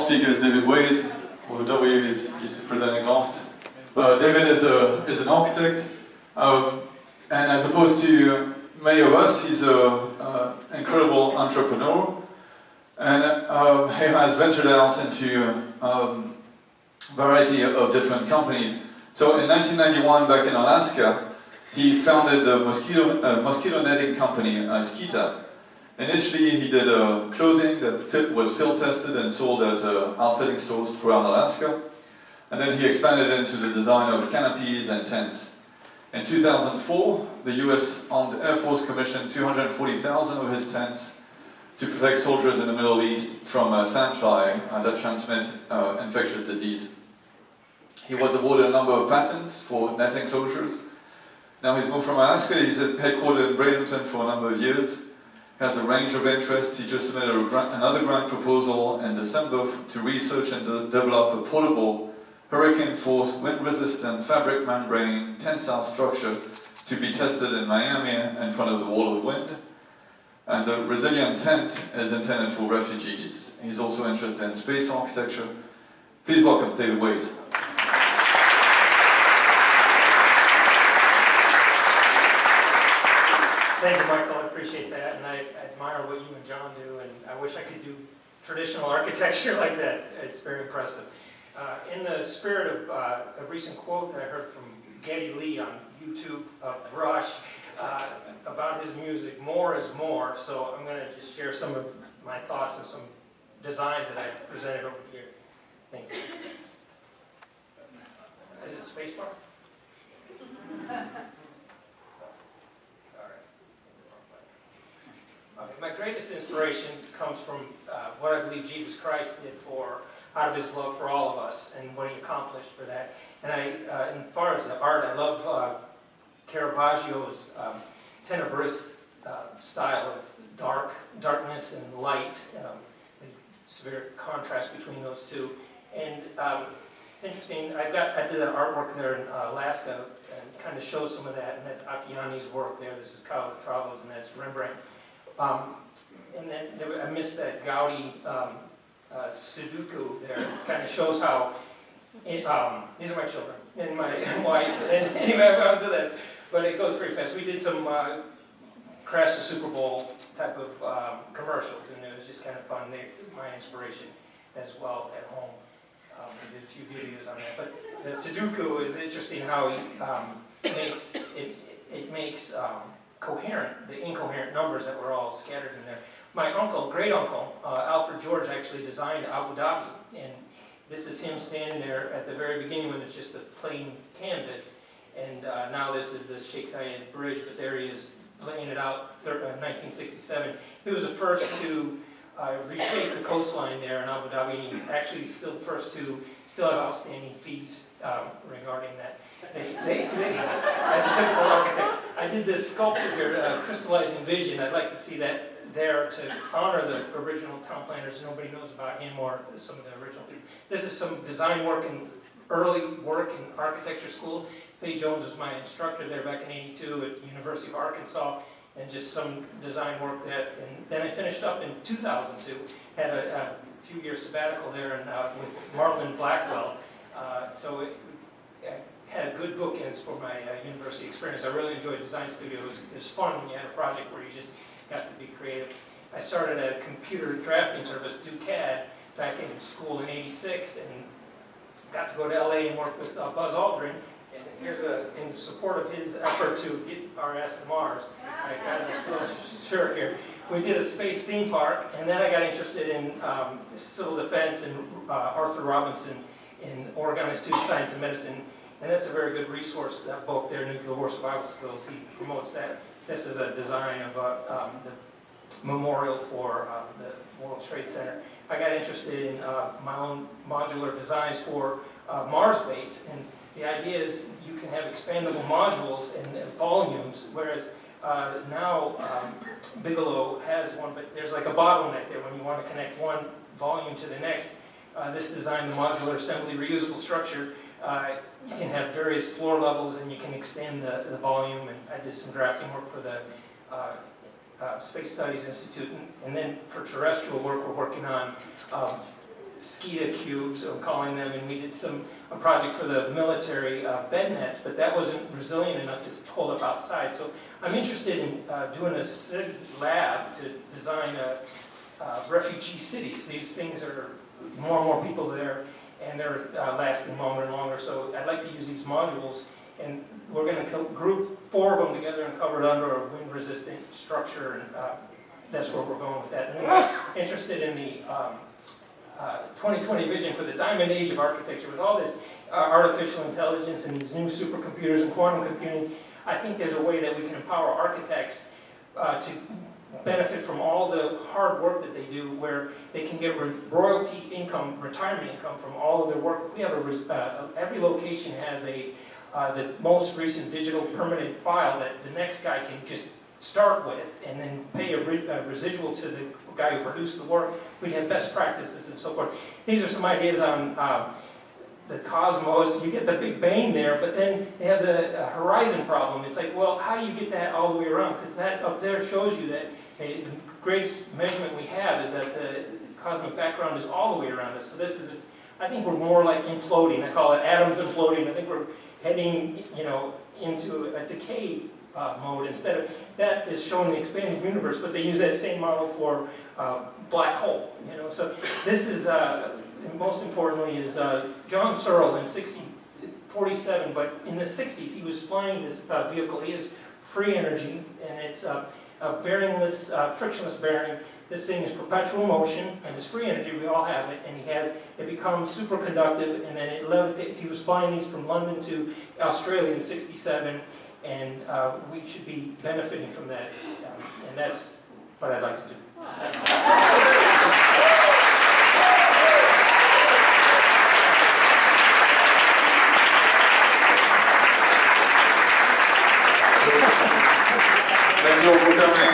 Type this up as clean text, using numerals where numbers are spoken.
speaker is David Ways, or W is used to presenting last. David is an architect, and as opposed to many of us, he's an incredible entrepreneur, and he has ventured out into a variety of different companies. So in 1991, back in Alaska, he founded the mosquito netting company, Skita. Initially, he did clothing that was field tested and sold at outfitting stores throughout Alaska. And then he expanded into the design of canopies and tents. In 2004, the US Armed Air Force commissioned 240,000 of his tents to protect soldiers in the Middle East from sandfly that transmit infectious disease. He was awarded a number of patents for net enclosures. Now he's moved from Alaska. He's headquartered in Bradenton for a number of years. He has a range of interests. He just submitted another grant proposal in December to research and develop a portable hurricane-force, wind-resistant fabric membrane tensile structure to be tested in Miami in front of the wall of wind. And the resilient tent is intended for refugees. He's also interested in space architecture. Please welcome David Ways. Thank you, Michael. I appreciate that, and I admire what you and John do, and I wish I could do traditional architecture like that. It's very impressive. In the spirit of a recent quote that I heard from Geddy Lee on YouTube of Rush about his music, more is more, so I'm going to just share some of my thoughts and some designs that I presented over here. Thank you. Is it spacebar? My greatest inspiration comes from what I believe Jesus Christ did out of his love for all of us and what he accomplished for that. And as far as the art, I love Caravaggio's tenebrist style of darkness and light, the severe contrast between those two. And it's interesting, I did an artwork there in Alaska and kind of shows some of that, and that's Akiani's work there. This is Calatrava's, and that's Rembrandt. And then I missed that Gaudi Sudoku there. Kind of shows how these are my children and my wife. And anyway, I'm going to do that, but it goes pretty fast. We did some Crash the Super Bowl type of commercials, and it was just kind of fun. My inspiration as well at home. We did a few videos on that. But the Sudoku is interesting how he makes coherent, the incoherent numbers that were all scattered in there. My uncle, great uncle, Alfred George, actually designed Abu Dhabi, and this is him standing there at the very beginning when it's just a plain canvas, and now this is the Sheikh Zayed Bridge, but there he is laying it out in 1967. He was the first to reshape the coastline there in Abu Dhabi, and he's actually still the first to still have outstanding fees regarding that. As a typical architect, I did this sculpture here, Crystallizing Vision. I'd like to see that there to honor the original town planners. Nobody knows about him or some of the original people. This is some design work and early work in architecture school. Faye Jones was my instructor there back in '82 at University of Arkansas, and just some design work there. And then I finished up in 2002, had a few years sabbatical there and with Marlon Blackwell. So I had good bookends for my university experience. I really enjoyed Design Studio. It was fun when you had a project where you just got to be creative. I started a computer drafting service, DoCAD, back in school in '86, and got to go to LA and work with Buzz Aldrin. And here's in support of his effort to get RS to Mars. I got a little shirt here. We did a space theme park, and then I got interested in civil defense and Arthur Robinson in Oregon Institute of Science and Medicine. And that's a very good resource, that book there, Nuclear War Survival Skills. He promotes that. This is a design of the memorial for the World Trade Center. I got interested in my own modular designs for Mars base. And the idea is you can have expandable modules and volumes, whereas now Bigelow has one, but there's like a bottleneck there when you want to connect one volume to the next. This design, the modular assembly reusable structure, you can have various floor levels and you can extend the volume. And I did some drafting work for the Space Studies Institute. And then for terrestrial work, we're working on SCIDA cubes, I'm calling them, and we did a project for the military bed nets, but that wasn't resilient enough to hold up outside. So I'm interested in doing a SIG lab to design refugee cities. These things are more and more people there, and they're lasting longer and longer. So I'd like to use these modules, and we're going to group 4 of them together and cover it under a wind-resistant structure, and that's where we're going with that. And I'm interested in the 2020 vision for the diamond age of architecture with all this artificial intelligence and these new supercomputers and quantum computing. I think there's a way that we can empower architects to benefit from all the hard work that they do, where they can get royalty income, retirement income from all of their work. We have every location has the most recent digital permanent file that the next guy can just start with, and then pay a residual to the guy who produced the work. We have best practices and so forth. These are some ideas on the cosmos. You get the Big Bang there, but then they have the horizon problem. It's like, well, how do you get that all the way around? Because that up there shows you that the greatest measurement we have is that the cosmic background is all the way around us. So this is, I think we're more like imploding. I call it atoms imploding. I think we're heading, into a decay mode. Instead of that is showing the expanding universe, but they use that same model for black hole. So this is most importantly is John Searle in 47, but in the 60s he was flying this vehicle. He has free energy, and it's a bearingless, frictionless bearing. This thing is perpetual motion, and it's free energy. We all have it, and it becomes superconductive, and then it levitates. He was flying these from London to Australia in 67, and we should be benefiting from that, and that's what I'd like to do. Thank you all for coming.